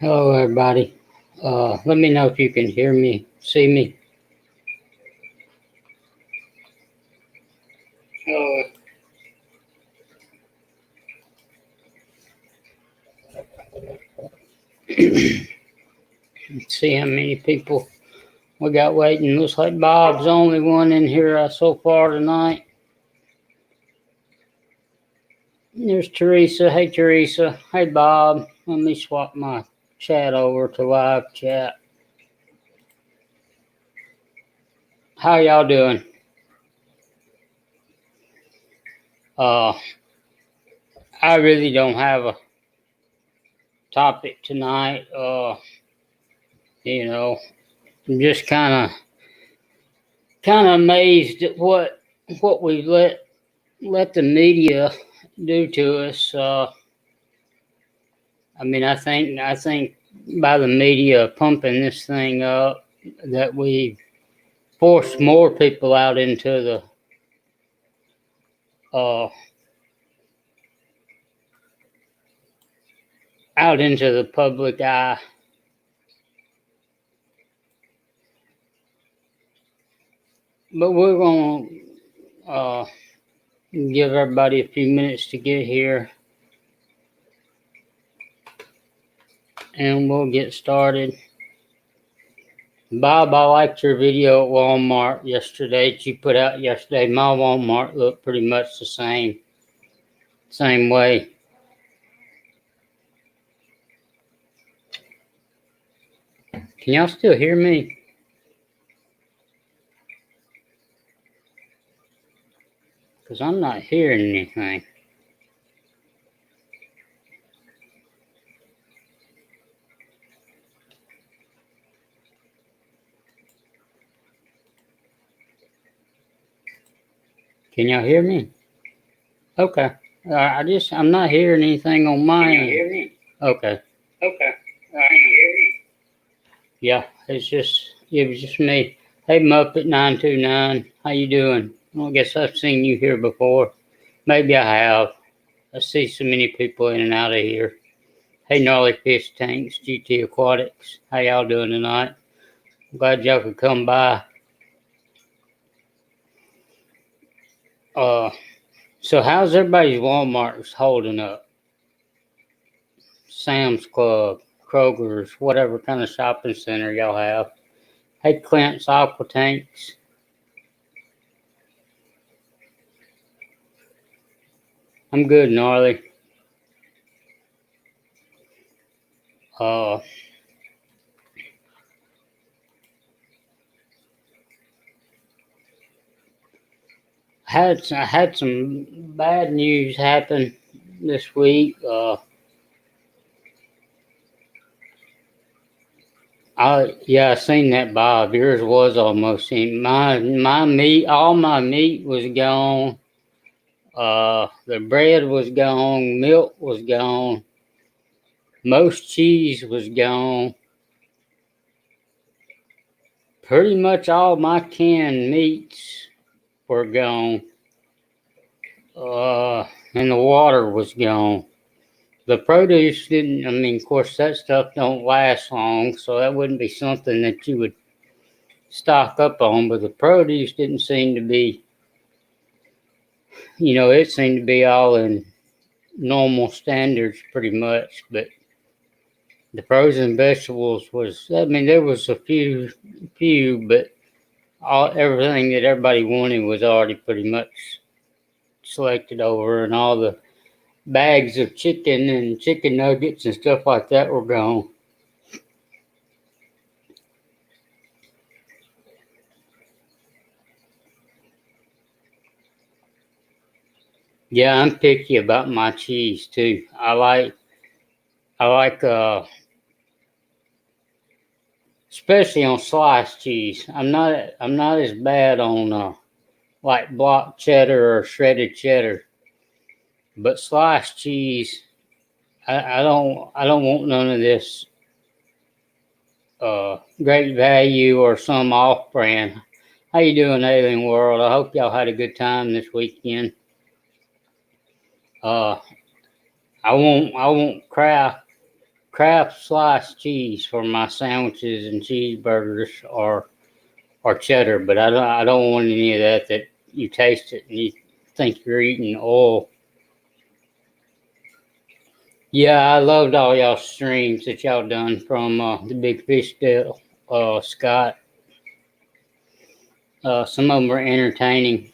Hello, everybody. Let me know if you can hear me, see me. Uh, see how many people we got waiting. Looks like Bob's the only one in here so far tonight. There's Teresa. Hey, Teresa. Hey, Bob. Let me swap my chat over to live chat. How y'all doing? Uh, I really don't have a topic tonight. I'm just kind of amazed at what we let the media do to us. I think by the media pumping this thing up, that we forced more people uh, out into the public eye. But we're gonna give everybody a few minutes to get here, and we'll get started. Bob, I liked your video at Walmart yesterday that you put out yesterday. My Walmart looked pretty much the same way. Can y'all still hear me? Because I'm not hearing anything. Can y'all hear me? Okay. I'm not hearing anything on my end. Can you hear me? Okay. Okay. Can you hear me? Yeah, it was just me. Hey, Muppet929, how you doing? Well, I guess I've seen you here before. Maybe I have. I see so many people in and out of here. Hey, Gnarly Fish Tanks, GT Aquatics, how y'all doing tonight? I'm glad y'all could come by. So how's everybody's Walmart's holding up? Sam's Club, Kroger's, whatever kind of shopping center y'all have. Hey, Clint's Aqua Tanks. I'm good, Gnarly. Uh, I had some bad news happen this week. I seen that, Bob. Yours was almost in my meat. All my meat was gone. The bread was gone. Milk was gone. Most cheese was gone. Pretty much all my canned meats were gone. And the water was gone. The produce didn't. I mean, of course, that stuff don't last long, so that wouldn't be something that you would stock up on. But the produce didn't seem to be. It seemed to be all in normal standards pretty much. But the frozen vegetables was. I mean, there was a few, but everything that everybody wanted was already pretty much selected over, and all the bags of chicken and chicken nuggets and stuff like that were gone. Yeah, I'm picky about my cheese too. I like especially on sliced cheese. I'm not as bad on like block cheddar or shredded cheddar, but sliced cheese, I don't want none of this great value or some off brand. How you doing, Alien World? I hope y'all had a good time this weekend. Uh, I want Kraft sliced cheese for my sandwiches and cheeseburgers, or cheddar, but I don't want any of that you taste it and you think you're eating oil. Yeah, I loved all y'all streams that y'all done from the Big Fish deal, Scott. Some of them were entertaining,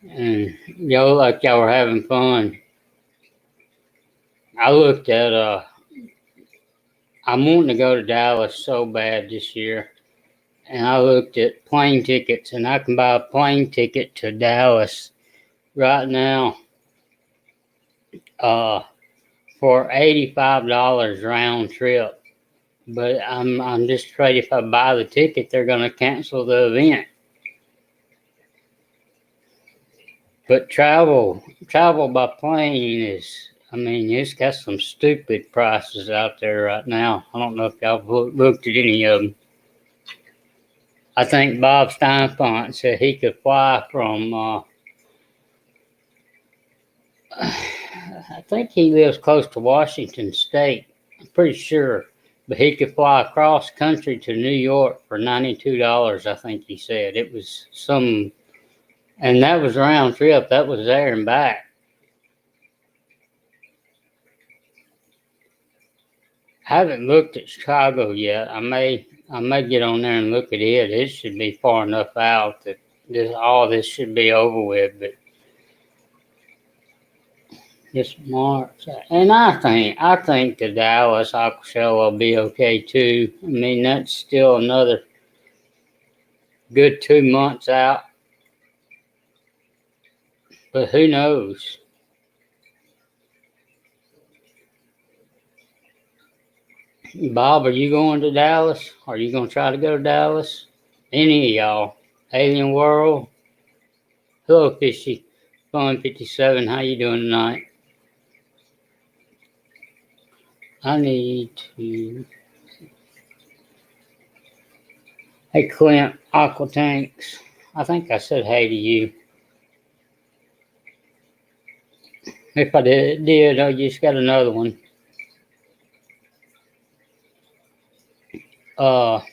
and y'all looked like y'all were having fun. I looked at I'm wanting to go to Dallas so bad this year, and I looked at plane tickets, and I can buy a plane ticket to Dallas right now for $85 round trip. But I'm just afraid if I buy the ticket, they're going to cancel the event. But travel by plane is, I mean, it's got some stupid prices out there right now. I don't know if y'all looked at any of them. I think Bob Steinfont said he could fly from, I think he lives close to Washington State. I'm pretty sure. But he could fly across country to New York for $92, I think he said. It was some, and that was round trip. That was there and back. I haven't looked at Chicago yet. I may get on there and look at it. It should be far enough out that all this should be over with. But it's March, and I think the Dallas Aqua Show will be okay too. I mean, that's still another good 2 months out, but who knows? Bob, are you going to Dallas? Are you going to try to go to Dallas? Any of y'all? Alien World? Hello, Fishy. Fun 57. How you doing tonight? I need to. Hey, Clint, Aqua Tanks. I think I said hey to you. If I did, I just got another one. But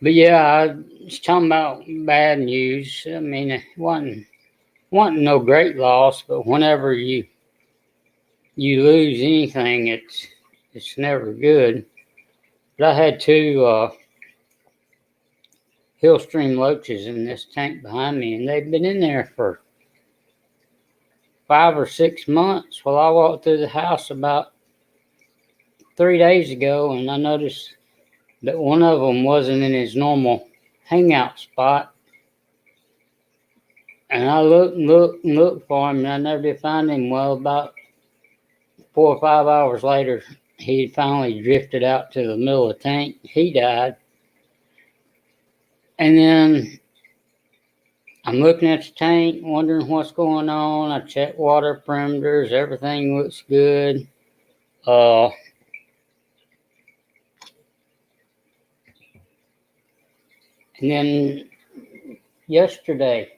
yeah, I was talking about bad news. I mean, it wasn't no great loss, but whenever you lose anything, it's never good. But I had two Hillstream loaches in this tank behind me, and they've been in there for 5 or 6 months. Well, I walked through the house about 3 days ago, and I noticed that one of them wasn't in his normal hangout spot. And I looked for him, and I never did find him. Well, about 4 or 5 hours later, he finally drifted out to the middle of the tank. He died. And then I'm looking at the tank, wondering what's going on. I checked water perimeters. Everything looks good. And then yesterday,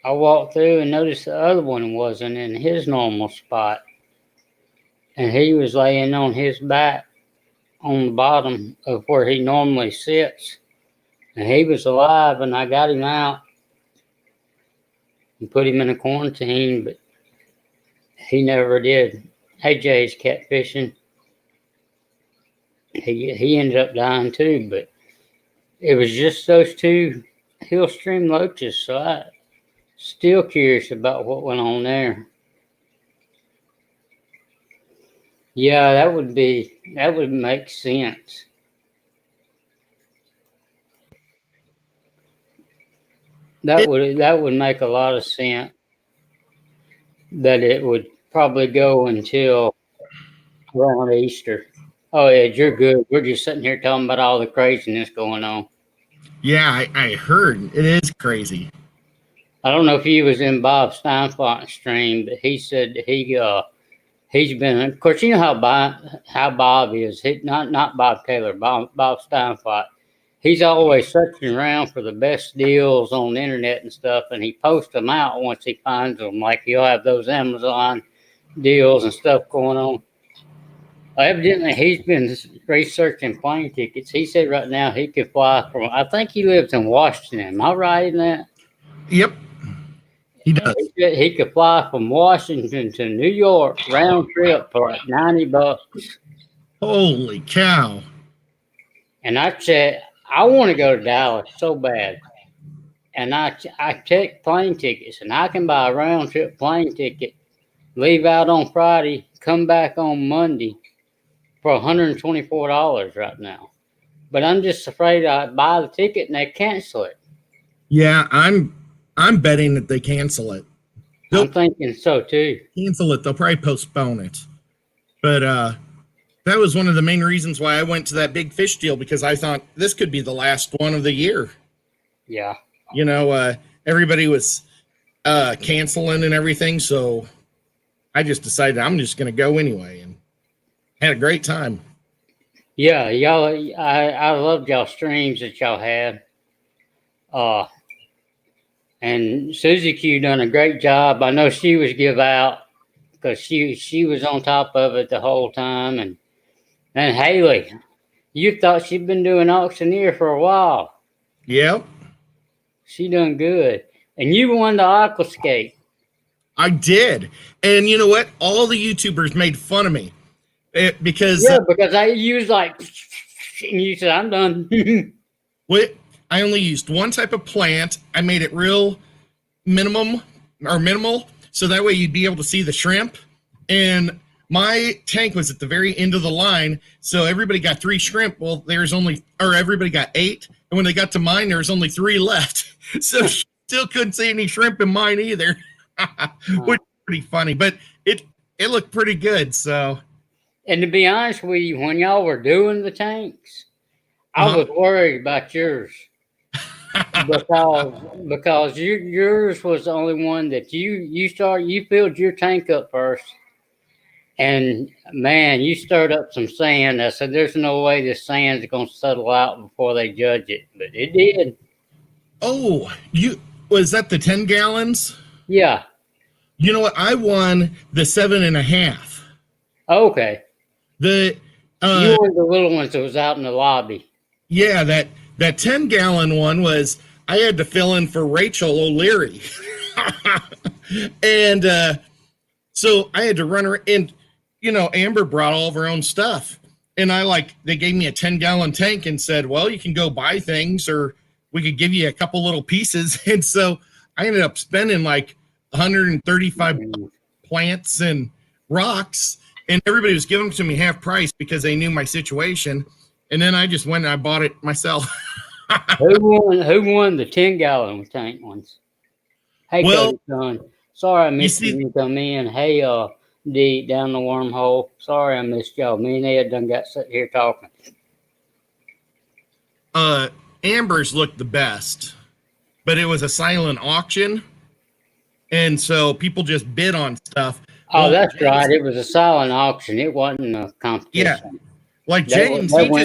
I walked through and noticed the other one wasn't in his normal spot. And he was laying on his back on the bottom of where he normally sits. And he was alive, and I got him out and put him in a quarantine, but he never did. AJ's catfishing. He ended up dying too, but it was just those two Hillstream loaches, so I'm still curious about what went on there. Yeah, that would make sense. That would make a lot of sense. That it would probably go until around Easter. Oh yeah, you're good. We're just sitting here talking about all the craziness going on. Yeah, I heard. It is crazy. I don't know if he was in Bob Steinfont's stream, but he said he's been. Of course, you know how Bob is. Not Bob Taylor. Bob Steinfont. He's always searching around for the best deals on the internet and stuff, and he posts them out once he finds them. Like he'll have those Amazon deals and stuff going on. Evidently, he's been researching plane tickets. He said right now he could fly from. I think he lives in Washington. Am I right in that? Yep, he does. He said he could fly from Washington to New York round trip for like $90. Holy cow! And I said I want to go to Dallas so bad. And I checked plane tickets, and I can buy a round trip plane ticket, leave out on Friday, come back on Monday for $124 right now. But I'm just afraid I buy the ticket and they cancel it. Yeah, I'm betting that they cancel it. I'm thinking so too. Cancel it. They'll probably postpone it. But that was one of the main reasons why I went to that Big Fish deal, because I thought this could be the last one of the year. Yeah. You know, everybody was canceling and everything, so I just decided I'm just going to go anyway, and had a great time. Yeah, y'all. I loved y'all streams that y'all had. And Susie Q done a great job. I know she was give out because she was on top of it the whole time, and Haley, you thought she'd been doing auctioneer for a while. Yep. She done good. And you won the aquascape. I did. And you know what? All the YouTubers made fun of me. Because you was like, and you said, I'm done. I only used one type of plant. I made it real minimal, so that way you'd be able to see the shrimp. And my tank was at the very end of the line, so everybody got 3 shrimp. Well, everybody got 8. And when they got to mine, there was only 3 left. So still couldn't see any shrimp in mine either, which is pretty funny. But it looked pretty good. So, and to be honest with you, when y'all were doing the tanks, I was worried about yours because yours was the only one that you filled your tank up first, and man, you stirred up some sand. I said, "There's no way this sand's going to settle out before they judge it," but it did. Oh, was that the 10 gallons? Yeah. You know what? I won the 7.5. Okay. You won the little ones that was out in the lobby. Yeah, that 10-gallon one was, I had to fill in for Rachel O'Leary. And so I had to run her, and you know, Amber brought all of her own stuff. And they gave me a 10-gallon tank and said, well, you can go buy things, or we could give you a couple little pieces. And so I ended up spending like 135 plants and rocks, and everybody was giving them to me half price because they knew my situation. And then I just went and I bought it myself. Who won the 10-gallon tank ones? Hey, well, son. Sorry I missed you come in. Hey, D down the wormhole. Sorry I missed y'all. Me and Ed done got sitting here talking. Amber's looked the best, but it was a silent auction, and so people just bid on stuff. Oh, that's right. It was a silent auction. It wasn't a competition. Yeah, like James, James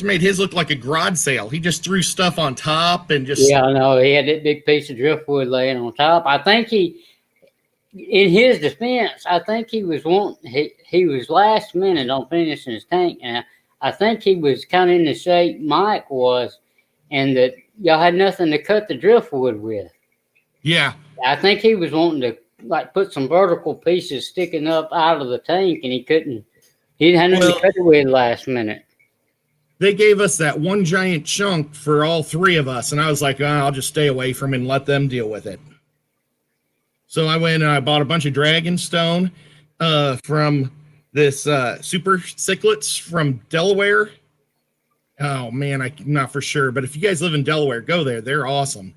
made his look like a garage sale. He just threw stuff on top and just. Yeah, I know. He had that big piece of driftwood laying on top. I think in his defense, I think he was he was last minute on finishing his tank, and I think he was kind of in the shape Mike was, and that y'all had nothing to cut the driftwood with. Yeah. I think he was wanting to put some vertical pieces sticking up out of the tank, and he couldn't. He didn't have nothing to cut it with last minute. They gave us that one giant chunk for all 3 of us, and I was like, I'll just stay away from it and let them deal with it. So I went and I bought a bunch of Dragonstone from this Super Cichlids from Delaware. Oh, man, I'm not for sure. But if you guys live in Delaware, go there. They're awesome.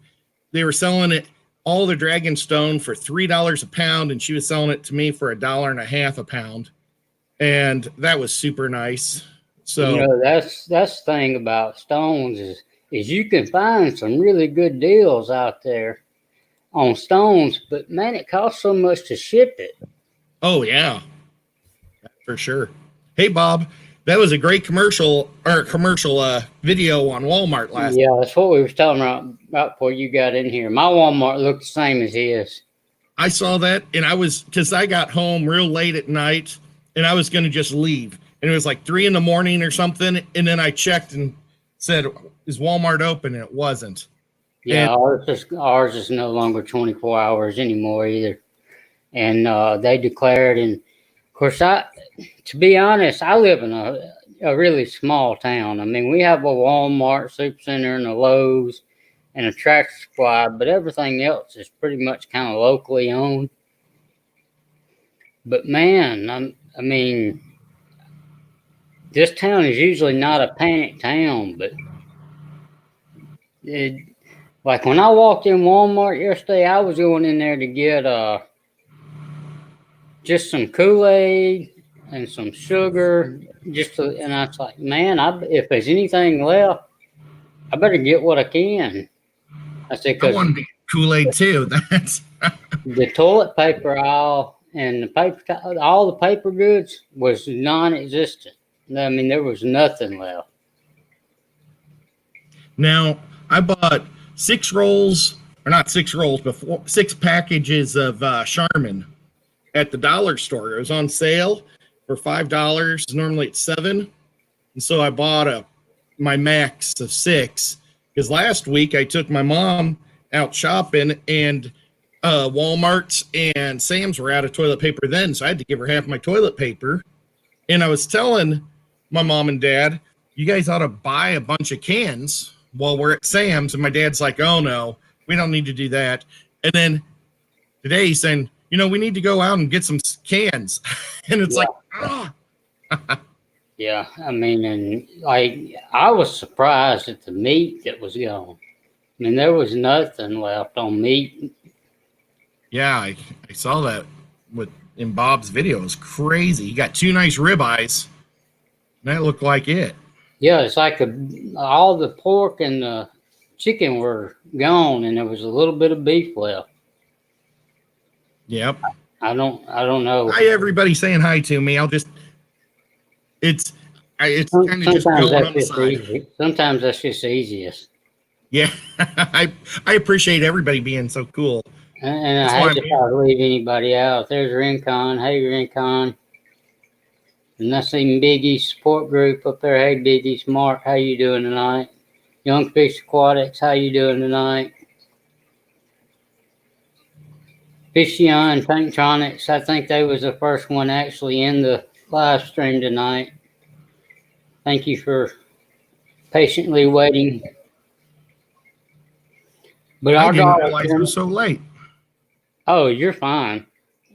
They were selling it, all the Dragonstone, for $3 a pound, and she was selling it to me for $1.50 a pound. And that was super nice. So that's the thing about stones is you can find some really good deals out there on stones, but man, it costs so much to ship it. Oh yeah, for sure. Hey Bob, that was a great commercial video on Walmart last. Yeah, that's what we was talking about before you got in here. My Walmart looked the same as his. I saw that, and because I got home real late at night, and I was going to just leave. And it was like 3 a.m. or something. And then I checked and said, is Walmart open? And it wasn't. Yeah, ours is no longer 24 hours anymore either. And they declared, and of course, to be honest, I live in a really small town. I mean, we have a Walmart, Supercenter, and a Lowe's, and a Tractor Supply, but everything else is pretty much kind of locally owned. But man, I mean, this town is usually not a panic town, but like when I walked in Walmart yesterday, I was going in there to get just some Kool-Aid and some sugar, and I was like, man, if there's anything left, I better get what I can. I said, I because want to be Kool-Aid too. That's the toilet paper aisle and all the paper goods was non-existent. I mean, there was nothing left. Now, I bought 6 rolls, or not 6 rolls, but 6 packages of Charmin at the dollar store. It was on sale for $5. Normally it's $7. And so I bought my max of 6. Because last week I took my mom out shopping, and Walmart and Sam's were out of toilet paper then, so I had to give her half my toilet paper. And I was telling my mom and dad, you guys ought to buy a bunch of cans while we're at Sam's. And my dad's like, oh no, we don't need to do that. And then today he's saying, we need to go out and get some cans. And it's like, ah. Yeah, I mean, and I was surprised at the meat that was gone. I mean, there was nothing left on meat. Yeah, I saw that in Bob's video. It was crazy. He got 2 nice ribeyes. That looked like it. Yeah, it's like all the pork and the chicken were gone, and there was a little bit of beef left. Yep. I don't know. Hi, everybody saying hi to me. It's kind of just going on the side. Easy. Sometimes that's just easiest. Yeah, I appreciate everybody being so cool. And I hate to try to leave anybody out. There's Rincon. Hey, Rincon. And I seen Biggie's support group up there. Hey, Biggie's. Mark, how you doing tonight? Young Fish Aquatics, how you doing tonight? Fishion, Tanktronics, I think they was the first one actually in the live stream tonight. Thank you for patiently waiting. But I didn't realize it was so late. Oh, you're fine.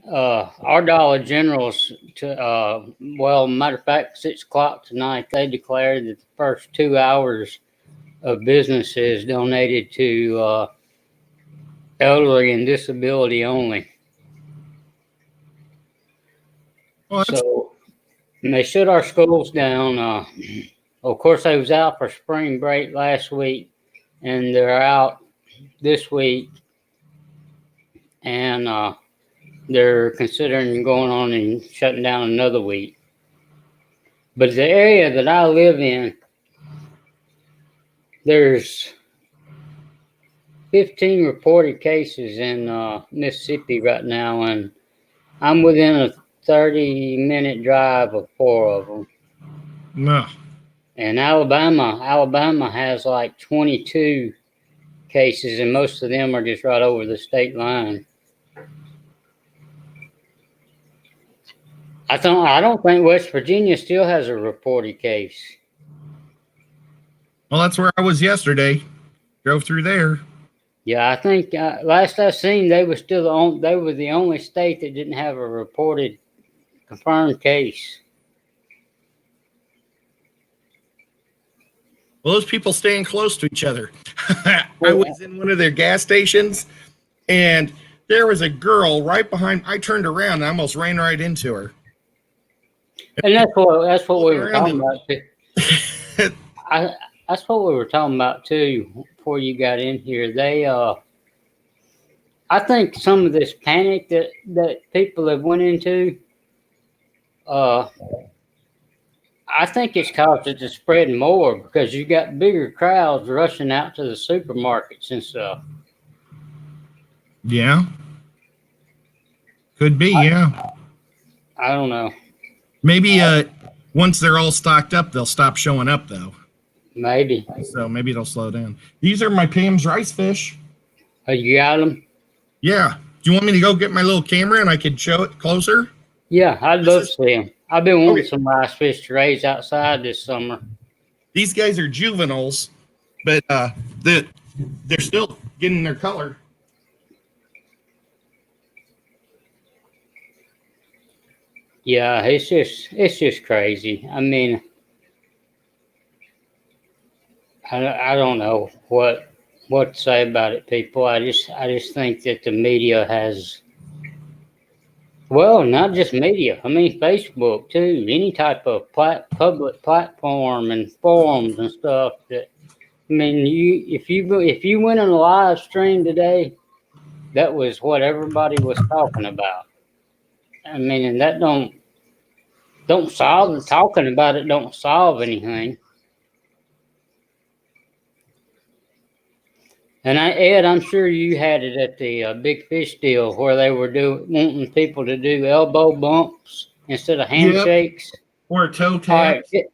Our Dollar General's matter of fact, 6 o'clock tonight, they declared that the first 2 hours of business is donated to elderly and disability only. Well, so they shut our schools down. Of course, they was out for spring break last week, and they're out this week, and they're considering going on and shutting down another week. But the area that I live in, there's 15 reported cases in Mississippi right now, and I'm within a 30-minute drive of 4 of them. No. And Alabama has like 22 cases, and most of them are just right over the state line. I don't think West Virginia still has a reported case. Well, that's where I was yesterday. Drove through there. Yeah, I think last I seen, they were the only state that didn't have a reported confirmed case. Well, those people staying close to each other. I was in one of their gas stations, and there was a girl right behind. I turned around and I almost ran right into her. And that's what we were talking about too. That's what we were talking about too before you got in here. They, I think some of this panic that people have went into, I think it's caused it to spread more because you got bigger crowds rushing out to the supermarkets and stuff. Yeah. Could be, yeah. I don't know. Maybe once they're all stocked up, they'll stop showing up, though. Maybe. So maybe it'll slow down. These are my Pam's rice fish. Oh, you got them? Yeah. Do you want me to go get my little camera and I could show it closer? Yeah, I'd love to see them. I've been wanting Okay. some rice fish to raise outside this summer. These guys are juveniles, but they're still getting their color. Yeah, it's just crazy. I mean, I don't know what to say about it, people. I just think that the media has, well, not just media. I mean, Facebook too. Any type of public platform and forums and stuff. That, I mean, if you went on a live stream today, that was what everybody was talking about. I mean, and that don't solve, talking about it don't solve anything. And Ed, I'm sure you had it at the Big Fish deal where they were wanting people to do elbow bumps instead of handshakes. Or a toe All tap. right,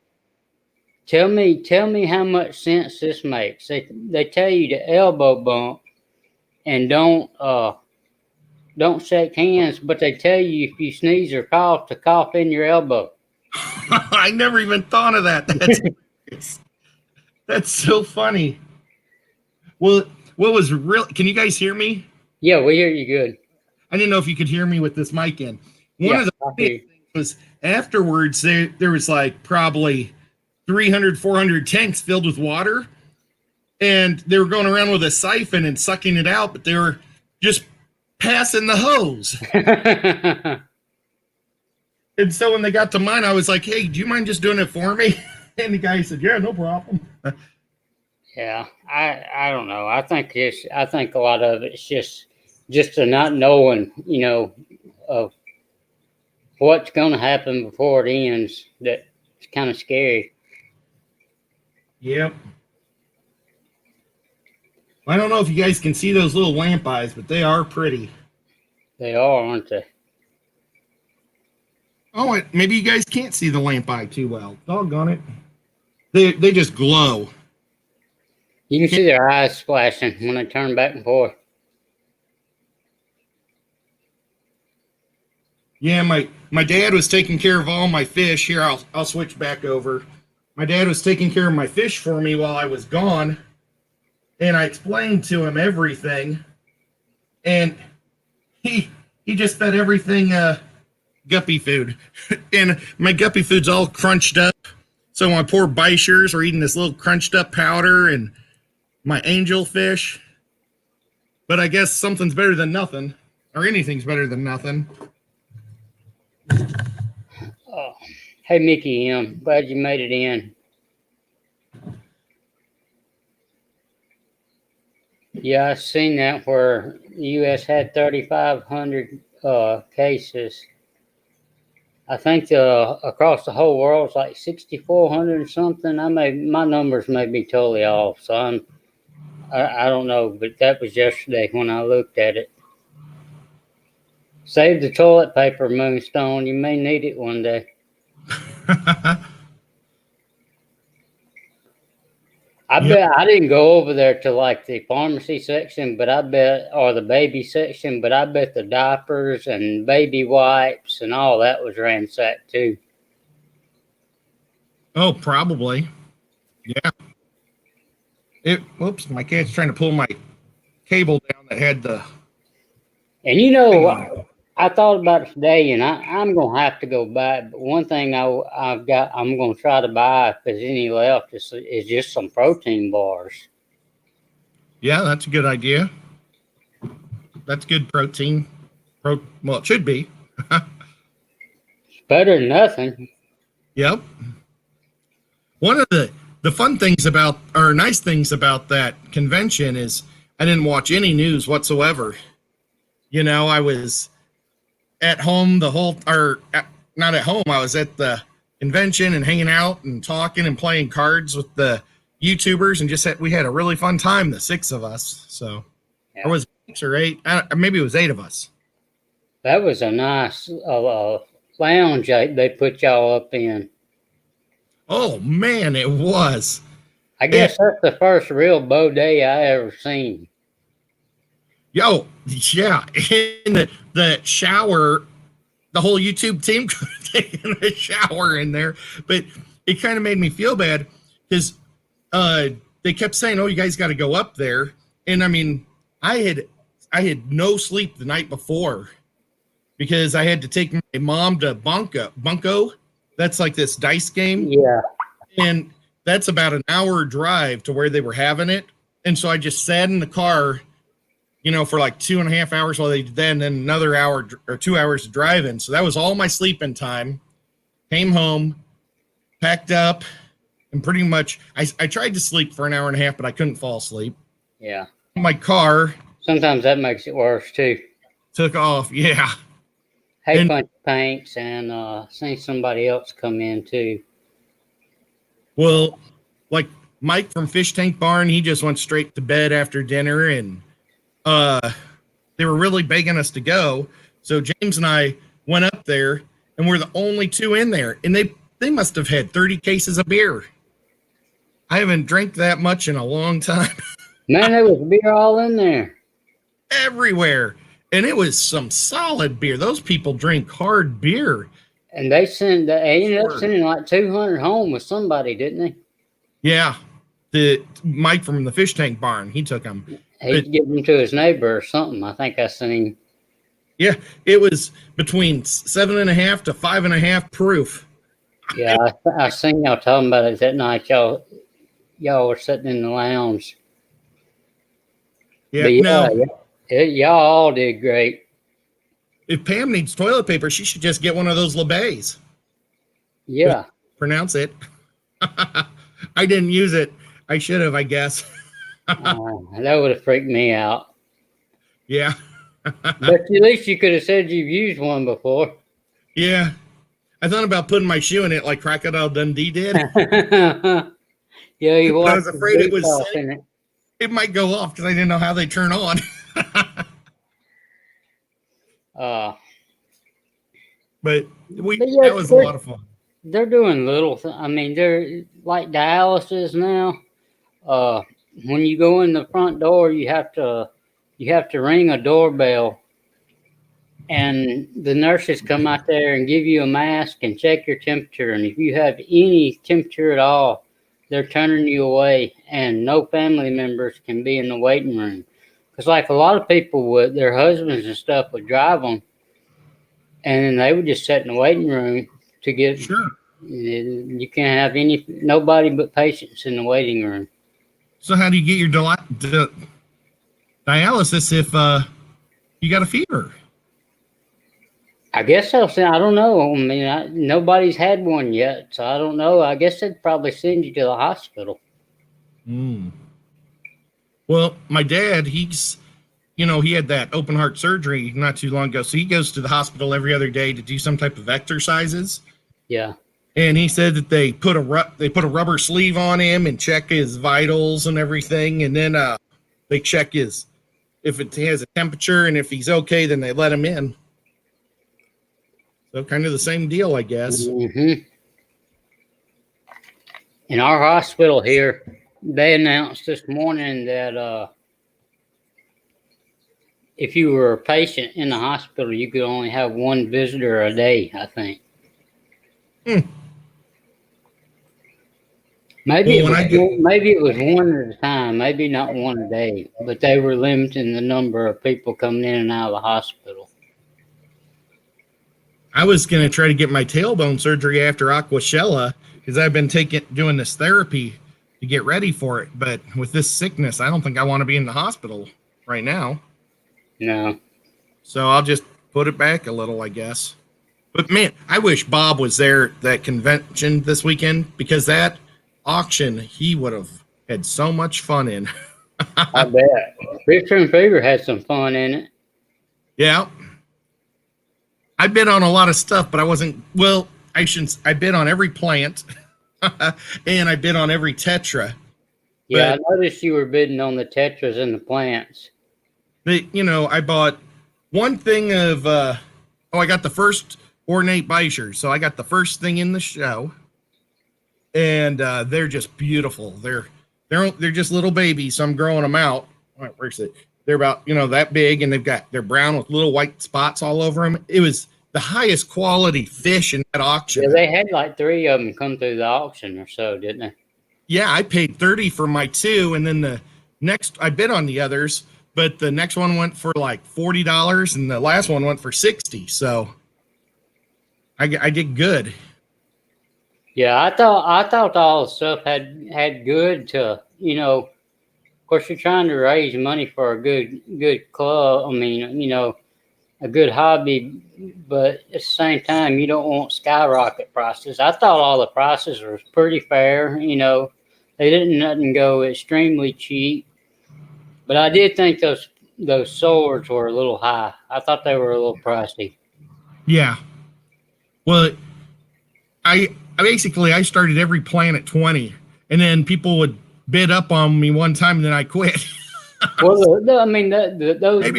tell me how much sense this makes. They tell you to elbow bump and don't shake hands, but they tell you if you sneeze or cough to cough in your elbow. I never even thought of that. That's so funny. Well, what was really? Can you guys hear me? Yeah, we hear you good. I didn't know if you could hear me with this mic in. One of the things was afterwards there was like probably 300, 400 tanks filled with water, and they were going around with a siphon and sucking it out, but they were just passing the hose. And so when they got to mine, I was like, "Hey, do you mind just doing it for me?" And the guy said, "Yeah, no problem." Yeah, I don't know. I think a lot of it's just to not knowing, of what's going to happen before it ends. That's kind of scary. Yep. I don't know if you guys can see those little lamp eyes, but they are pretty. They are, aren't they? Oh, maybe you guys can't see the lamp eye too well. Doggone it. They just glow. You can see their eyes splashing when they turn back and forth. Yeah, my dad was taking care of all my fish. Here, I'll switch back over. My dad was taking care of my fish for me while I was gone, and I explained to him everything, and he just fed everything guppy food, and my guppy food's all crunched up. So my poor Bichers are eating this little crunched up powder, and my angelfish. But I guess something's better than nothing, or anything's better than nothing. Oh, hey, Mickey M. Glad you made it in. Yeah, I seen that where the U.S. had 3,500 cases. I think across the whole world it's like 6,400 or something. My numbers may be totally off, so I don't know, but that was yesterday when I looked at it. Save the toilet paper, Moonstone. You may need it one day. I bet I didn't go over there to like the pharmacy section, but I bet, or the baby section, but I bet the diapers and baby wipes and all that was ransacked too. Oh, probably. Yeah. Whoops, my cat's trying to pull my cable down that had the. And I thought about it today, and I'm gonna have to go back. But one thing I'm gonna try to buy if there's any left is just some protein bars. Yeah, that's a good idea. That's good protein. Well, it should be. It's better than nothing. Yep. One of the fun things about, or nice things about that convention is I didn't watch any news whatsoever. I was at home not at home. I was at the convention and hanging out and talking and playing cards with the YouTubers, and we had a really fun time, the 6 of us. So, yeah. Or was it 6 or 8? Maybe it was 8 of us. That was a nice lounge they put y'all up in. Oh man, it was. I guess that's the first real bow day I ever seen. Yo, yeah. In the shower, the whole YouTube team could have taken a shower in there, but it kind of made me feel bad because they kept saying, "Oh, you guys got to go up there," and I mean, I had no sleep the night before because I had to take my mom to Bunko. That's like this dice game, Yeah. and that's about an hour drive to where they were having it, and so I just sat in the car, for like 2.5 hours while they did that, and then another hour or 2 hours driving. So that was all my sleeping time. Came home, packed up, and pretty much I tried to sleep for an hour and a half, but I couldn't fall asleep. Yeah. My car Sometimes that makes it worse too. took off. Yeah. Hey, And- Punch Paints, and seen somebody else come in too. Well, like Mike from Fish Tank Barn, he just went straight to bed after dinner, and they were really begging us to go. So James and I went up there, and we're the only two in there, and they must have had 30 cases of beer. I haven't drank that much in a long time. Man, there was beer all in there. Everywhere. And it was some solid beer. Those people drink hard beer. And they ended up Sure. sending like 200 home with somebody, didn't they? Yeah. The Mike from the Fish Tank Barn, he took them. He'd give them to his neighbor or something. I think I seen. Yeah, it was between 7.5 to 5.5 proof. Yeah, I seen y'all talking about it that night. Y'all were sitting in the lounge. Yeah, But yeah, no. y'all all did great. If Pam needs toilet paper, she should just get one of those LeBays. Yeah. Pronounce it. I didn't use it. I should have, I guess. That would have freaked me out. Yeah. But at least you could have said you've used one before. Yeah. I thought about putting my shoe in it like Crocodile Dundee did. Yeah, you But I watched was the afraid it boots was off in it. It might go off because I didn't know how they turn on. But yeah, that was a lot of fun. They're doing little. I mean, they're like dialysis now. When you go in the front door, you have to ring a doorbell, and the nurses come out there and give you a mask and check your temperature. And if you have any temperature at all, they're turning you away, and no family members can be in the waiting room. Because like a lot of people would, their husbands and stuff would drive them, and then they would just sit in the waiting room to get. Sure. You can't have nobody but patients in the waiting room. So how do you get your dialysis if you got a fever? I guess they'll say, I don't know. I mean, nobody's had one yet, so I don't know. I guess they'd probably send you to the hospital. Well, my dad, he had that open heart surgery not too long ago. So he goes to the hospital every other day to do some type of exercises. Yeah. And he said that they put a rubber sleeve on him and check his vitals and everything. And then they check if it has a temperature, and if he's okay, then they let him in. So kind of the same deal, I guess. Mm-hmm. In our hospital here, they announced this morning that if you were a patient in the hospital, you could only have one visitor a day, I think. Maybe it was one at a time, maybe not one a day, but they were limiting the number of people coming in and out of the hospital. I was going to try to get my tailbone surgery after Aquashella because I've been doing this therapy to get ready for it. But with this sickness, I don't think I want to be in the hospital right now. No. So I'll just put it back a little, I guess. But man, I wish Bob was there at that convention this weekend, because that auction he would have had so much fun in. I bet. Richard and Fever had some fun in it. Yeah. I bid on a lot of stuff, but I bid on every plant and I bid on every Tetra. Yeah, I noticed you were bidding on the Tetras and the plants. But, I bought one thing of I got the first ornate Beischer. So I got the first thing in the show, and they're just beautiful. They're just little babies. So I'm growing them out. Where's it? They're about that big, and they're brown with little white spots all over them. It was the highest quality fish in that auction. Yeah, they had like 3 of them come through the auction or so, didn't they? Yeah, I paid $30 for my 2, and then the next I bid on the others, but the next one went for like $40, and the last one went for $60. So I did good. Yeah, I thought all the stuff had good to, of course you're trying to raise money for a good club. I mean, a good hobby, but at the same time you don't want skyrocket prices. I thought all the prices were pretty fair, they didn't nothing go extremely cheap. But I did think those swords were a little high. I thought they were a little pricey. Yeah. Well, I started every plan at 20, and then people would bid up on me one time, and then I quit. Well, those maybe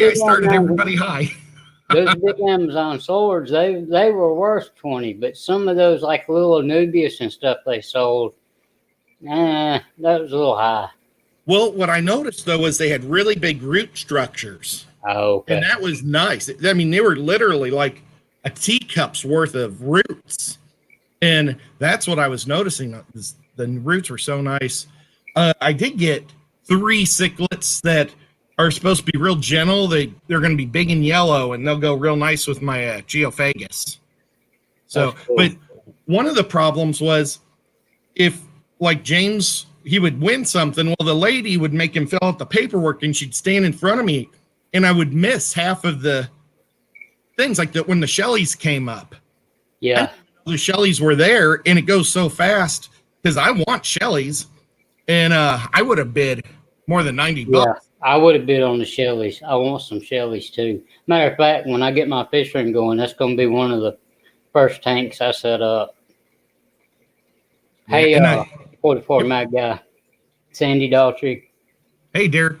I started everybody high. Those big Amazon swords, they were worth 20, but some of those like little Anubius and stuff they sold, that was a little high. Well, what I noticed though was they had really big root structures. Oh, okay. And that was nice. I mean, they were literally like a teacup's worth of roots. And that's what I was noticing. The roots were so nice. I did get 3 cichlids that are supposed to be real gentle. They're going to be big and yellow, and they'll go real nice with my Geophagus. So, cool. But one of the problems was if, like James, he would win something, well, the lady would make him fill out the paperwork, and she'd stand in front of me, and I would miss half of the things, like when the Shelleys came up. Yeah. The Shelleys were there, and it goes so fast because I want Shelleys, and I would have bid more than $90. Yeah, I would have bid on the Shelleys. I want some Shelleys too. Matter of fact, when I get my fish ring going, that's going to be one of the first tanks I set up. Yeah, hey, 44 Mag guy, Sandy Daughtry. Hey, Derek.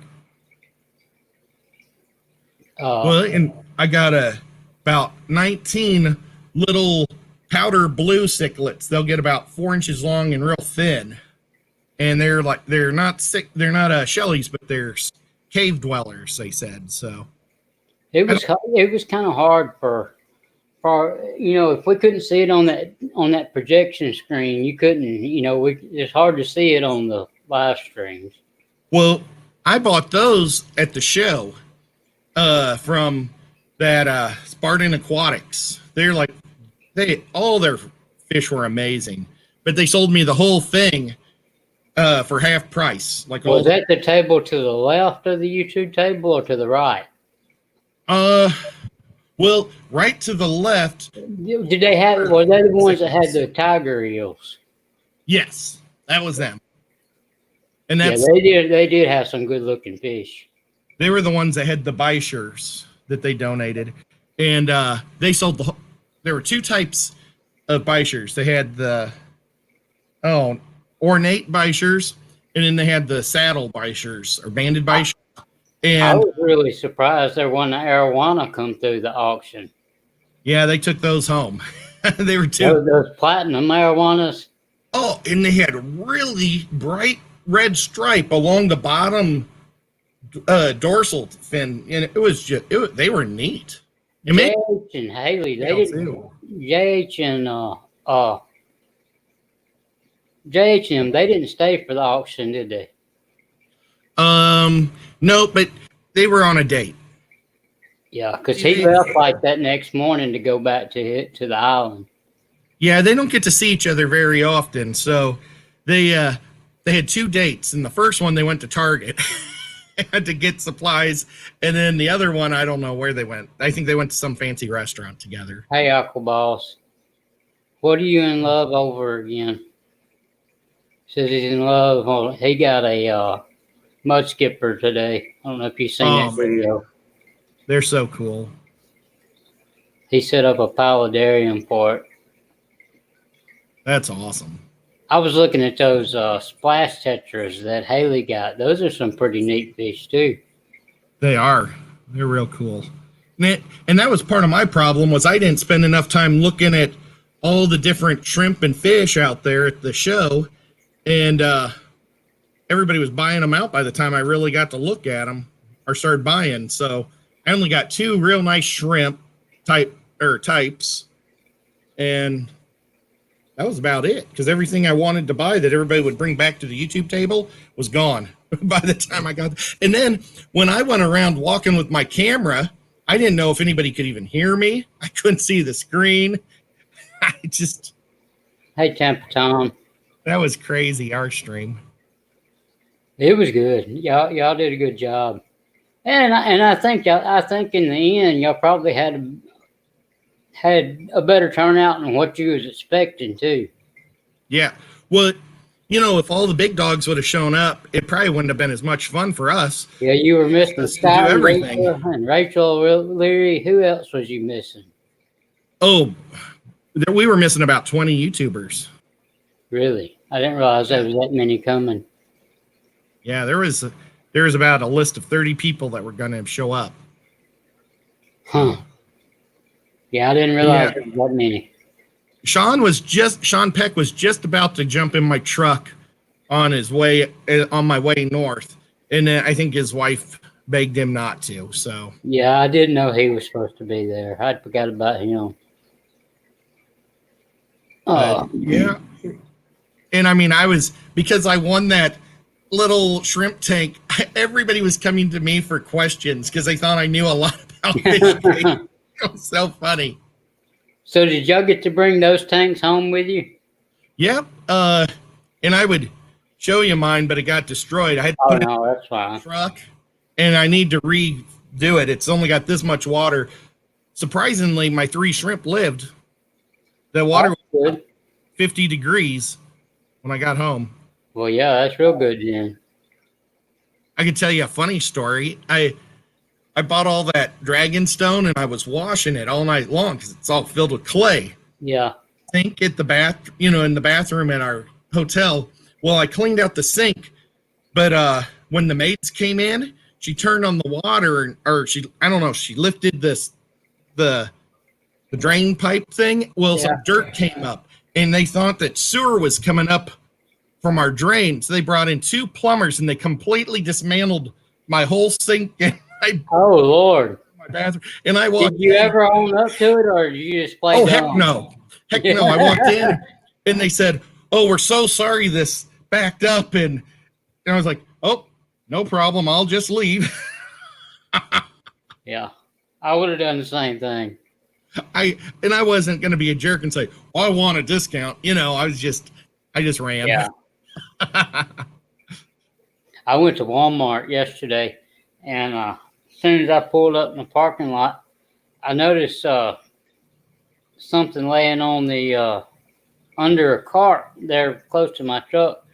Well, and I got about 19 little powder blue cichlids. They'll get about 4 inches long and real thin, and they're not Shelleys, but they're cave dwellers. They said so. It was kind of hard for if we couldn't see it on that projection screen, you couldn't it's hard to see it on the live streams. Well, I bought those at the show from that Spartan Aquatics. All their fish were amazing, but they sold me the whole thing for half price. Was that the table to the left of the YouTube table or to the right? Well, right to the left. Did they have? Were they the ones that had the tiger eels? Yes, that was them. And that's they did have some good looking fish. They were the ones that had the Beischers that they donated, and they sold there were 2 types of Beischers. They had the ornate Beischers, and then they had the saddle Beischers or banded Beischers. And I was really surprised there wasn't an arowana come through the auction. Yeah, they took those home. They were 2. Those platinum arowanas. Oh, and they had a really bright red stripe along the bottom dorsal fin, and it was they were neat. JH and Haley, they didn't. JH and JH and them, they didn't stay for the auction, did they? No, but they were on a date. Yeah, because he left like that next morning to go back to the island. Yeah, they don't get to see each other very often, so they had 2 dates, and the first one they went to Target had to get supplies, and then the other one I don't know where they went. I think they went to some fancy restaurant together. Hey, Aquaboss, what are you in love over again? Says he's in love. Oh, he got a mud skipper today. I don't know if you've seen that video. They're so cool. He set up a paludarium for it. That's awesome. I was looking at those splash tetras that Haley got. Those are some pretty neat fish too. They are. They're real cool. And that was part of my problem was I didn't spend enough time looking at all the different shrimp and fish out there at the show. And everybody was buying them out by the time I really got to look at them or started buying. So I only got 2 real nice shrimp types. And that was about it. Because everything I wanted to buy that everybody would bring back to the YouTube table was gone by the time I got. And then when I went around walking with my camera, I didn't know if anybody could even hear me. I couldn't see the screen. Hey, Tampa Tom. That was crazy, our stream. It was good. Y'all did a good job. And I think in the end y'all probably had a better turnout than what you was expecting too. Yeah. Well, if all the big dogs would have shown up, it probably wouldn't have been as much fun for us. Yeah, you were missing Scott everything. And Rachel Leary. Who else was you missing? Oh, we were missing about 20 YouTubers. Really? I didn't realize there was that many coming. Yeah, there was about a list of 30 people that were going to show up. Huh. Yeah, I didn't realize there was that many. Sean Peck was just about to jump in my truck on my way north, and then I think his wife begged him not to. So yeah, I didn't know he was supposed to be there. I forgot about him. Yeah, and I mean, because I won that little shrimp tank. Everybody was coming to me for questions because they thought I knew a lot about fish. It was so funny. So did y'all get to bring those tanks home with you? Yep. And I would show you mine, but it got destroyed. I had to put it that's fine. in the truck, and I need to redo it. It's only got this much water. Surprisingly, my 3 shrimp lived. The water was 50 degrees when I got home. Well, yeah, that's real good, Jen. I can tell you a funny story. I bought all that dragon stone and I was washing it all night long because it's all filled with clay. Yeah. Sink at the in the bathroom at our hotel. Well, I cleaned out the sink, but when the maids came in, she turned on the water she lifted the drain pipe thing. Well, some dirt came up and they thought that sewer was coming up from our drain. So they brought in 2 plumbers and they completely dismantled my whole sink. Oh Lord! My bathroom, and I walked. Did you ever own up to it, or did you just play? Oh heck no! Heck no! I walked in, and they said, "Oh, we're so sorry this backed up," and I was like, "Oh, no problem. I'll just leave." Yeah, I would have done the same thing. I wasn't going to be a jerk and say, "Oh, I want a discount." I just ran. Yeah. I went to Walmart yesterday, and as soon as I pulled up in the parking lot, I noticed something laying on the under a cart there close to my truck,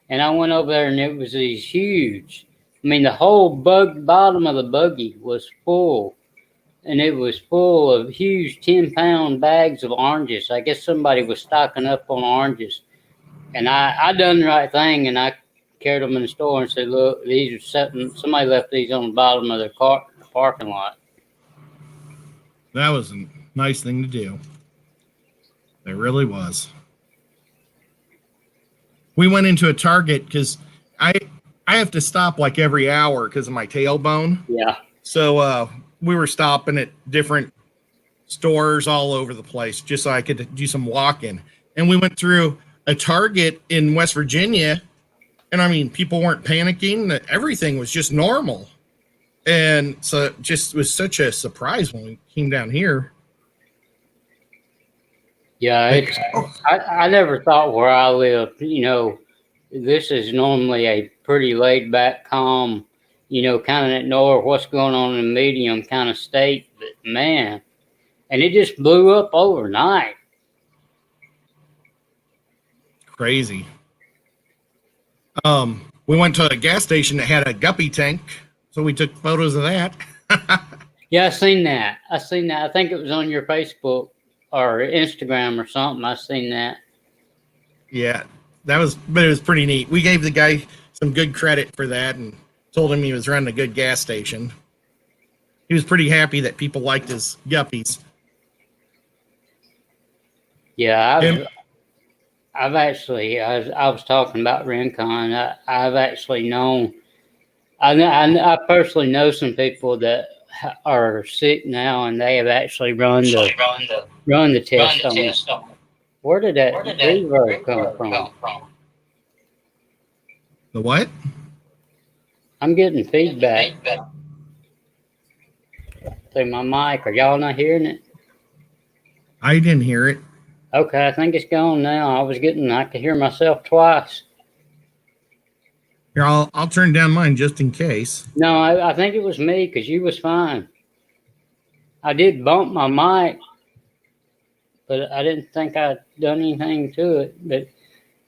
and I went over there, and it was these huge. I mean, the whole bottom of the buggy was full, and it was full of huge 10-pound bags of oranges. I guess somebody was stocking up on oranges, and I done the right thing, and I carried them in the store and said, "Look, these are somebody left these on the bottom of their cart in the parking lot." That was a nice thing to do. It really was. We went into a Target because I have to stop like every hour because of my tailbone. Yeah. So we were stopping at different stores all over the place just so I could do some walking. And we went through a Target in West Virginia. And I mean, people weren't panicking. Everything was just normal. And so it just was such a surprise when we came down here. Yeah, I never thought where I live, this is normally a pretty laid back, calm, kind of ignore what's going on in the medium kind of state. But man, and it just blew up overnight. Crazy. We went to a gas station that had a guppy tank, so we took photos of that. Yeah, I seen that. I think it was on your Facebook or Instagram or something. I seen that. Yeah, but it was pretty neat. We gave the guy some good credit for that and told him he was running a good gas station. he was pretty happy that people liked his guppies. Yeah, And I've actually, I was talking about Rincon. I've actually known, I personally know some people that are sick now, and they have actually run the test on them. Where did that reverb come from? the what? I'm getting feedback through my mic. Are y'all not hearing it? I didn't hear it. Okay, I think it's gone now. I could hear myself twice. Here, I'll turn down mine just in case. No, I think it was me because you was fine. I did bump my mic, but I didn't think I'd done anything to it. But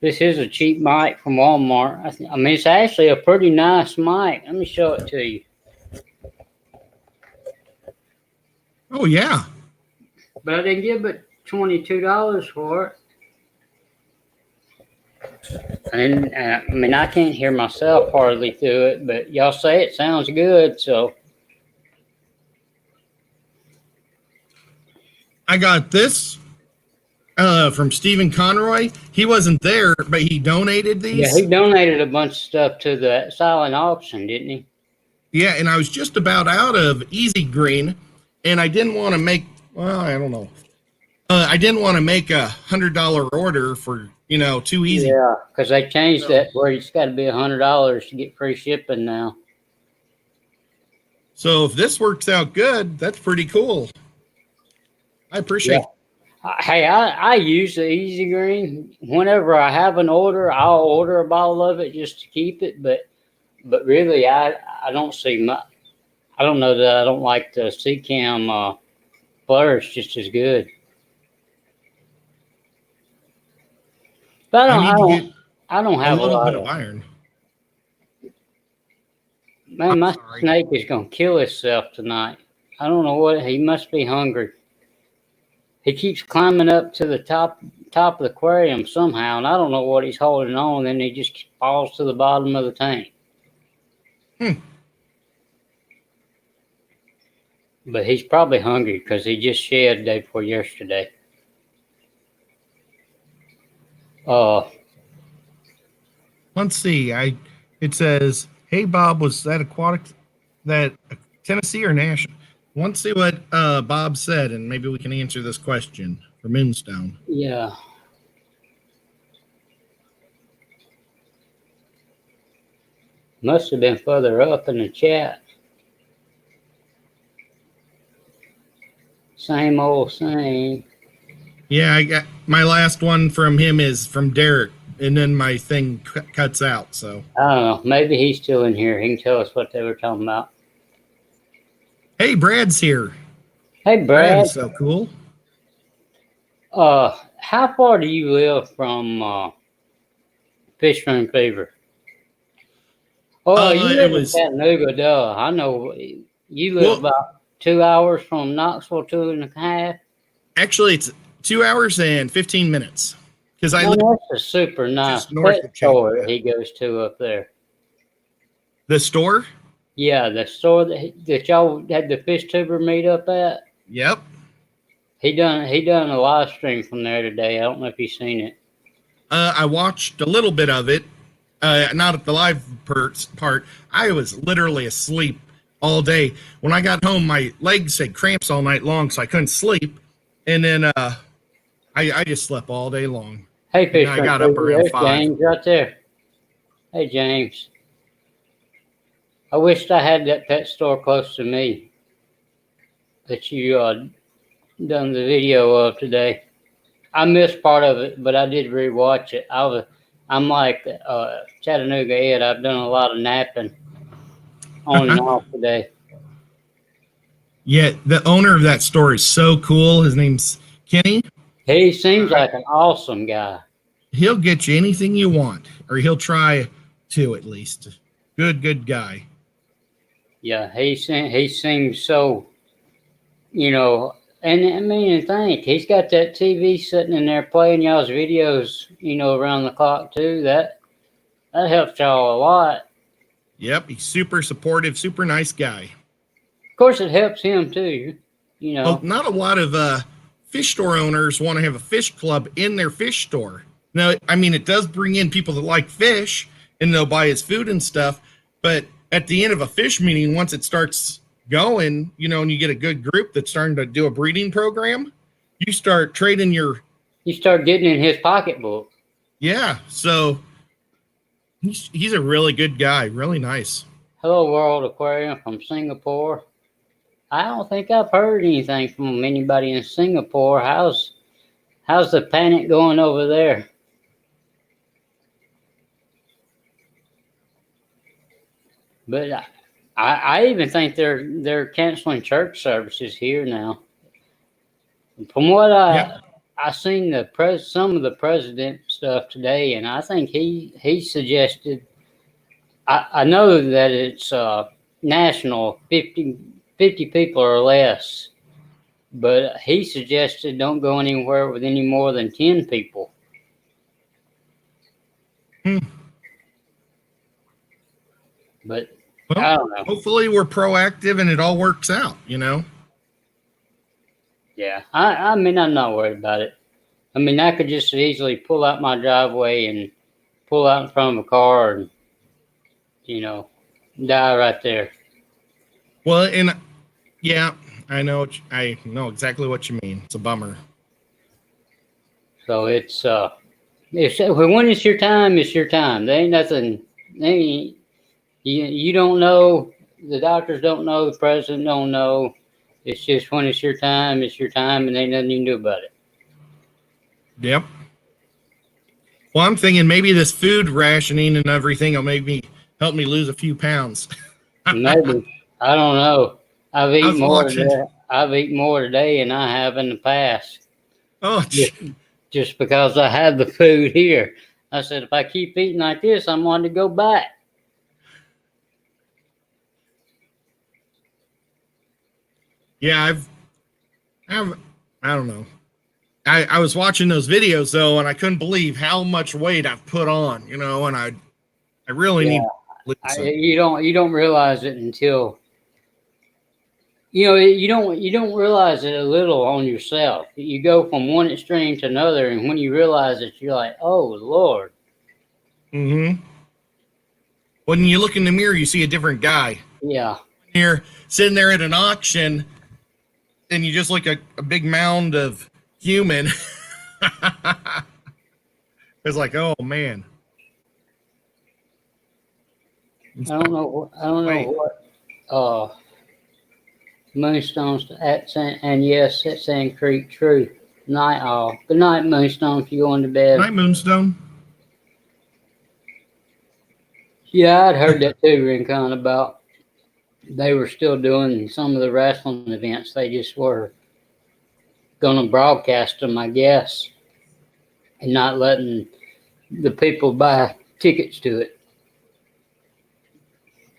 this is a cheap mic from Walmart. I mean, it's actually a pretty nice mic. Let me show it to you. Oh yeah. But I didn't give it $22 for it. And I mean, I can't hear myself hardly through it, but y'all say it sounds good, so. I got this from Stephen Conroy. He wasn't there, but he donated these. Yeah, he donated a bunch of stuff to the silent auction, didn't he? Yeah, and I was just about out of Easy Green, and I didn't want to make, well, I don't know. I didn't want to make $100 order for, too easy. Yeah, because they changed that where it's got to be $100 to get free shipping now. So if this works out good, that's pretty cool. I appreciate it. Hey, I use the Easy Green. Whenever I have an order, I'll order a bottle of it just to keep it. But really, I don't see much. I don't know that I don't like the Seacam Flourish just as good. But I don't have a little bit of of iron. Man, my snake is gonna kill himself tonight. I don't know what. He must be hungry. He keeps climbing up to the top of the aquarium somehow, and I don't know what he's holding on. Then he just falls to the bottom of the tank. But he's probably hungry because he just shed day before yesterday. Let's see. It says, "Hey Bob, was that Tennessee or National?" Let's see what Bob said, and maybe we can answer this question from Instone. Yeah. Must have been further up in the chat. Same old same. Yeah, I got my last one from him is from Derek, and then my thing cuts out. So I don't know. Maybe he's still in here. He can tell us what they were talking about. Hey, Brad's here. Hey, Brad. So cool. How far do you live from Fishbone Fever? Oh, you live in Chattanooga, duh. I know you live about 2 hours from Knoxville, 2.5. Actually, it's 2 hours and 15 minutes. Because I live that's a super nice pet store he goes to up there. The store? Yeah, the store that y'all had the fish tuber meet up at. Yep. He done a live stream from there today. I don't know if you've seen it. I watched a little bit of it. Not at the live part. I was literally asleep all day. When I got home, my legs had cramps all night long, so I couldn't sleep. And then I just slept all day long. Hey, fish! I got up around 5. James, right there. Hey, James. I wished I had that pet store close to me that you done the video of today. I missed part of it, but I did rewatch it. I'm like Chattanooga Ed. I've done a lot of napping on and off today. Yeah, the owner of that store is so cool. His name's Kenny. He seems like an awesome guy. He'll get you anything you want, or he'll try to at least. Good guy. Yeah, he seems so, and I mean, think he's got that TV sitting in there playing y'all's videos, around the clock too. That helps y'all a lot. Yep, he's super supportive, super nice guy. Of course, it helps him too. You know. Well, not a lot of fish store owners want to have a fish club in their fish store. Now, I mean, it does bring in people that like fish and they'll buy his food and stuff. But at the end of a fish meeting, once it starts going, you know, and you get a good group that's starting to do a breeding program, you start trading your. You start getting in his pocketbook. Yeah. So he's a really good guy. Really nice. Hello World Aquarium from Singapore. I don't think I've heard anything from anybody in Singapore. How's the panic going over there? But I even think they're canceling church services here now. From what I seen some of the president stuff today, and I think he suggested. I know that it's national 50 people or less, but he suggested don't go anywhere with any more than 10 people. But well, I don't know. Hopefully we're proactive and it all works out, you know? Yeah, I mean, I'm not worried about it. I mean, I could just easily pull out my driveway and pull out in front of a car and, you know, die right there. Well, and yeah, I know exactly what you mean. It's a bummer. So it's when it's your time, it's your time. There ain't nothing. You don't know. The doctors don't know. The president don't know. It's just when it's your time, and ain't nothing you can do about it. Yep. Well, I'm thinking maybe this food rationing and everything will help me lose a few pounds. Maybe. I don't know. I've eaten more today than I have in the past. Oh, just because I have the food here. I said, if I keep eating like this, I'm going to go back. Yeah, I don't know. I was watching those videos though, and I couldn't believe how much weight I've put on, you know, and I really need to lose some. You don't realize it until you don't realize it a little on yourself. You go from one extreme to another, and when you realize it, you're like, oh Lord. Mm-hmm. When you look in the mirror, you see a different guy. Yeah. You're sitting there at an auction, and you just look a big mound of human. It's like, oh man. I don't know what Moonstones and yes, at Sand Creek, true. Night all. Good night, Moonstone, if you're going to bed. Night, Moonstone. Yeah, I'd heard that too, Rincon, about they were still doing some of the wrestling events. They just were going to broadcast them, I guess, and not letting the people buy tickets to it.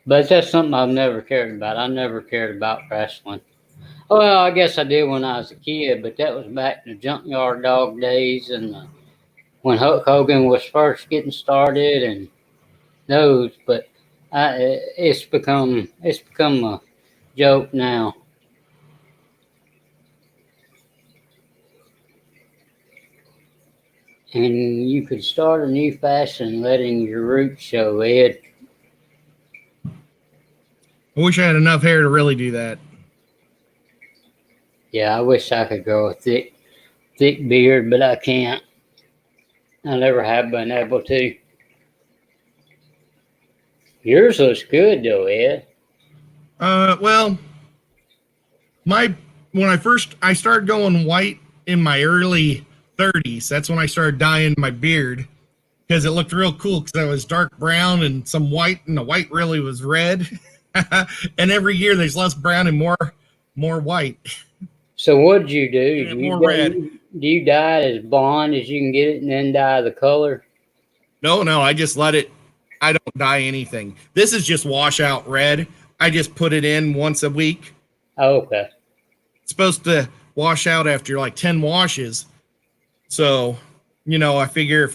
But that's something I've never cared about. I never cared about wrestling. Well, I guess I did when I was a kid, but that was back in the Junkyard Dog days and when Hulk Hogan was first getting started and those. But it's become a joke now. And you could start a new fashion letting your roots show, Ed. I wish I had enough hair to really do that. Yeah, I wish I could grow a thick beard, but I can't. I never have been able to. Yours looks good though, Ed. Well, when I started going white in my early 30s, that's when I started dyeing my beard because it looked real cool because I was dark brown and some white, and the white really was red. And every year there's less brown and more white. So what did you do? Red. Do you dye it as blonde as you can get it and then dye the color? No, I just let it. I don't dye anything. This is just washout red. I just put it in once a week. Oh, okay. It's supposed to wash out after like 10 washes. So, I figure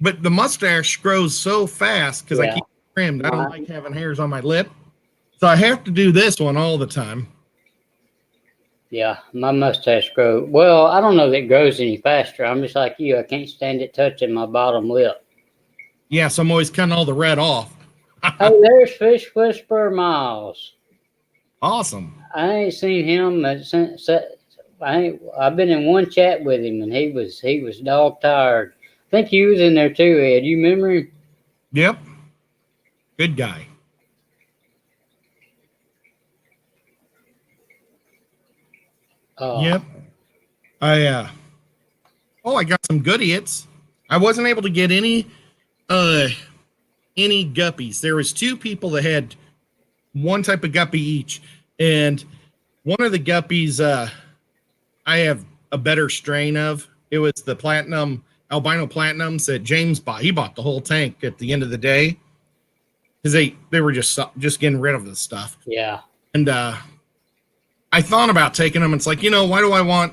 but the mustache grows so fast because I keep it trimmed. I don't like having hairs on my lip. So I have to do this one all the time. Yeah, my mustache grows. Well, I don't know that it grows any faster. I'm just like you. I can't stand it touching my bottom lip. Yeah, so I'm always cutting all the red off. Hey, there's Fish Whisperer Miles. Awesome. I ain't seen him since I've been in one chat with him, and he was dog tired. I think you was in there too, Ed. You remember him? Yep. Good guy. Yep. I got some good hits. I wasn't able to get any guppies. There was 2 people that had one type of guppy each, and one of the guppies I have a better strain of. It was the platinum albino platinums that James bought. He bought the whole tank at the end of the day because they were just getting rid of the stuff. Yeah. And I thought about taking them. It's like, why do I want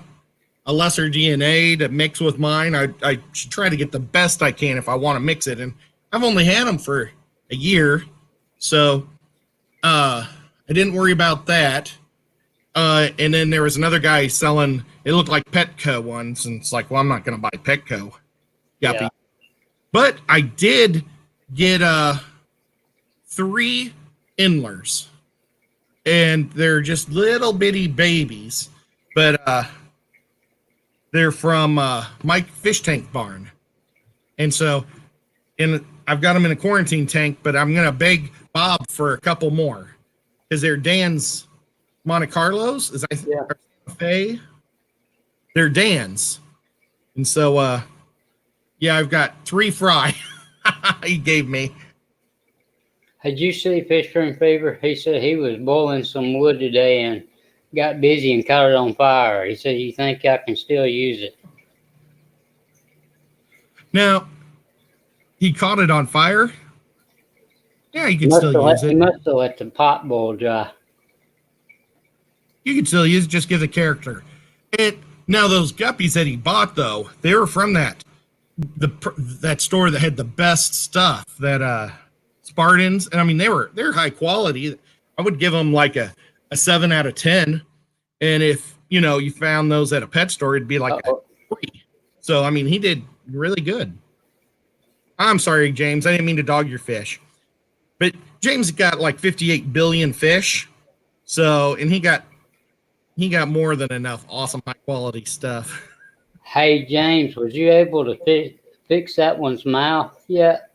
a lesser DNA to mix with mine? I should try to get the best I can if I want to mix it. And I've only had them for a year, so I didn't worry about that. And then there was another guy selling, it looked like Petco ones, and it's like, well, I'm not going to buy Petco guppy. Yeah. But I did get 3 Endlers, and they're just little bitty babies, but they're from Mike Fish Tank Barn. And so I've got them in a quarantine tank, but I'm going to beg Bob for a couple more because they're Dan's Monte Carlos. Faye? They're Dan's. And so, I've got 3 fry he gave me. Did you see Fisher and Fever? He said he was boiling some wood today and got busy and caught it on fire. He said, you think I can still use it? Now, he caught it on fire? Yeah, you can still use it. He must have let the pot boil dry. You can still use it, just give the character. Now, those guppies that he bought, though, they were from that store that had the best stuff, that Spartans. And I mean, they're high quality. I would give them like a 7 out of 10. And if, you found those at a pet store, it'd be like a 3. So, I mean, he did really good. I'm sorry, James. I didn't mean to dog your fish. But James got like 58 billion fish. So, and he got more than enough awesome high quality stuff. Hey, James, was you able to fix that one's mouth yet?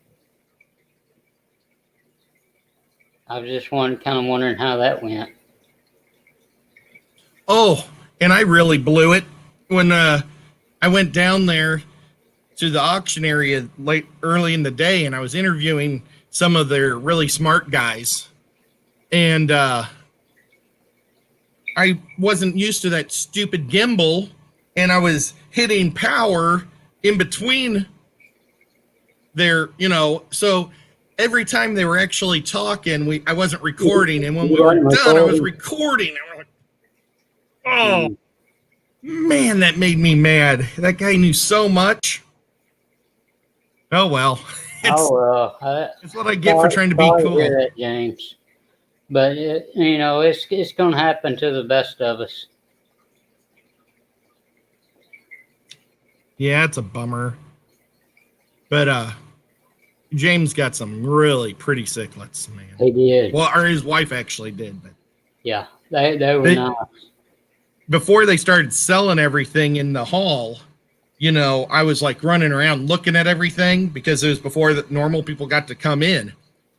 I was just kind of wondering how that went. Oh, and I really blew it when I went down there to the auction area early in the day, and I was interviewing some of their really smart guys. And I wasn't used to that stupid gimbal, and I was hitting power in between their, so every time they were actually talking, I wasn't recording, and when we were done, I was recording. I was like, oh, man, that made me mad. That guy knew so much. Oh, well. It's what I get for trying to be cool. Hear that, James. But, it's going to happen to the best of us. Yeah, it's a bummer. But James got some really pretty cichlids, man. He did. Well, or his wife actually did. But yeah, they were nice. Before they started selling everything in the hall, I was like running around looking at everything because it was before that normal people got to come in.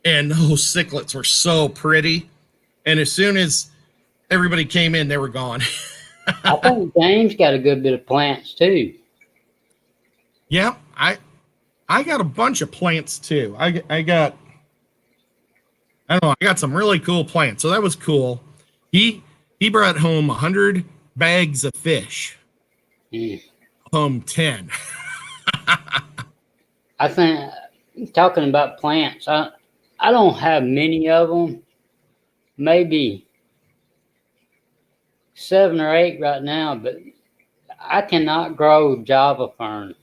And those cichlids were so pretty. And as soon as everybody came in, they were gone. I think James got a good bit of plants too. Yeah, I got a bunch of plants too. I got some really cool plants. So that was cool. He brought home 100 bags of fish. Home 10. I think, talking about plants, I don't have many of them. Maybe 7 or 8 right now, but I cannot grow Java fern.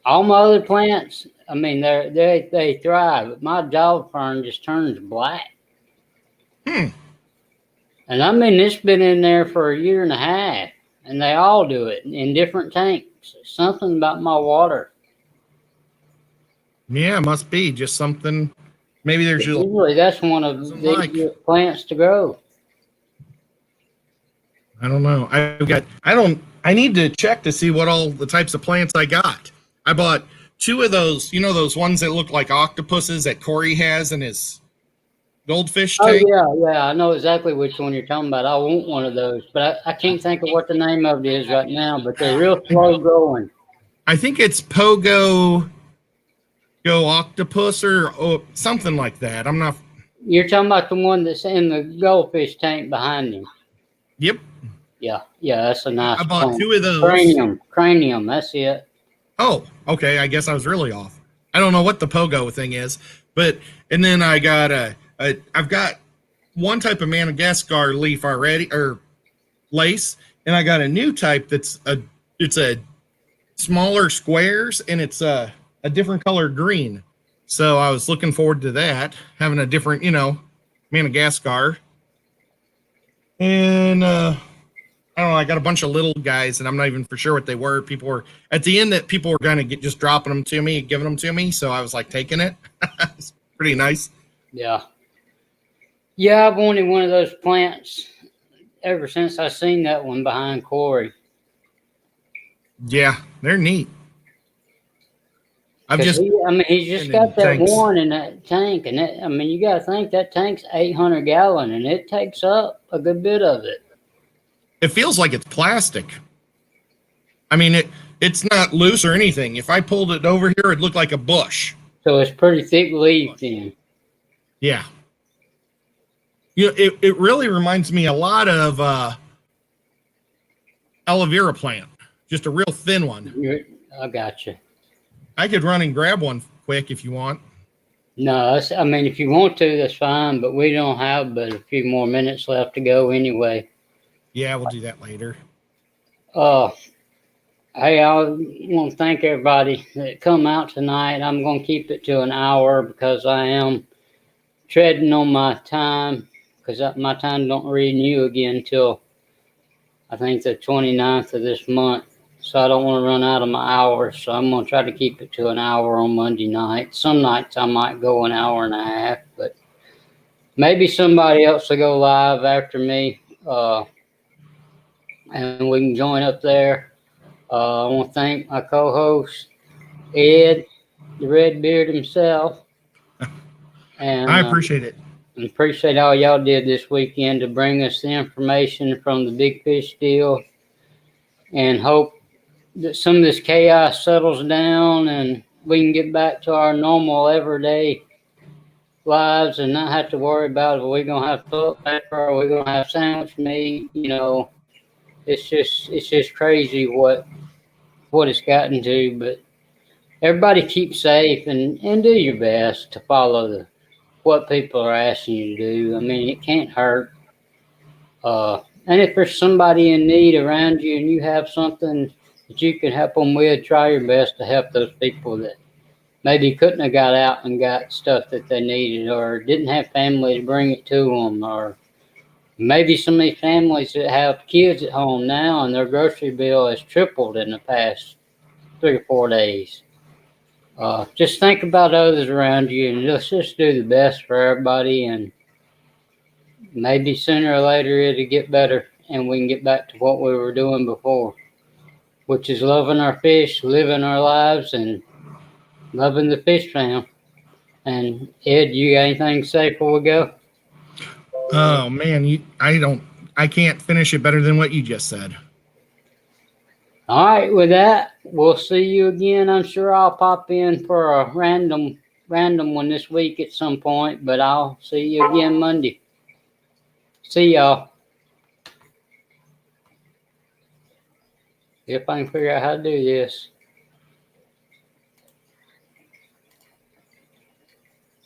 All my other plants, I mean, they thrive, but my Java fern just turns black. And I mean, it's been in there for a year and a half, and they all do it in different tanks. Something about my water. Yeah, it must be just something. Maybe there's just Usually, that's one of Doesn't the like. easiest plants to grow. I don't know. I need to check to see what all the types of plants I got. I bought 2 of those, those ones that look like octopuses that Corey has in his goldfish Oh tank. yeah, I know exactly which one you're talking about. I want one of those, but I can't think of what the name of it is right now. But they're real slow growing. I think it's Pogo Go Octopus or something like that. I'm not. You're talking about the one that's in the goldfish tank behind him. Yep. Yeah, that's a nice I bought plant. 2 of those. Cranium, that's it. Oh, okay. I guess I was really off. I don't know what the Pogo thing is, and then I got I've got one type of Madagascar leaf already, or lace, and I got a new type it's a smaller squares, and it's a different color green. So I was looking forward to that, having a different, Madagascar. And I don't know, I got a bunch of little guys, and I'm not even for sure what they were. People were at the end that people were going to just dropping them to me, giving them to me. So I was like taking it. It's pretty nice. Yeah. Yeah, I've wanted one of those plants ever since I seen that one behind Corey. Yeah, they're neat. He's just got that tanks. One in that tank, and you got to think that tank's 800 gallon, and it takes up a good bit of it. It feels like it's plastic. I mean, it's not loose or anything. If I pulled it over here, it'd look like a bush. So it's pretty thick leaf then. Yeah. It really reminds me a lot of aloe vera plant, just a real thin one. I got you. I could run and grab one quick if you want. No, if you want to, that's fine, but we don't have but a few more minutes left to go anyway. Yeah, we'll do that later. Hey, I want to thank everybody that come out tonight. I'm going to keep it to an hour because I am treading on my time, because my time don't renew again till I think the 29th of this month. So I don't want to run out of my hours. So I'm going to try to keep it to an hour on Monday night. Some nights I might go an hour and a half, but maybe somebody else will go live after me. And we can join up there. I want to thank my co-host, Ed, the Redbeard himself. And I appreciate it. And appreciate all y'all did this weekend to bring us the information from the Big Fish deal, and hope that some of this chaos settles down and we can get back to our normal everyday lives and not have to worry about, are we going to have toilet paper, or are we going to have sandwich meat? It's just crazy what it's gotten to. But everybody keep safe and do your best to follow what people are asking you to do. It can't hurt. And if there's somebody in need around you and you have something that you can help them with, try your best to help those people that maybe couldn't have got out and got stuff that they needed, or didn't have family to bring it to them, or maybe some of these families that have kids at home now and their grocery bill has tripled in the past 3 or 4 days. Just think about others around you, and let's just do the best for everybody, and maybe sooner or later it'll get better and we can get back to what we were doing before, which is loving our fish, living our lives, and loving the fish fam. And Ed, you got anything to say before we go? Oh man, I can't finish it better than what you just said. All right, with that, we'll see you again. I'm sure I'll pop in for a random one this week at some point, but I'll see you again Monday. See y'all. If I can figure out how to do this.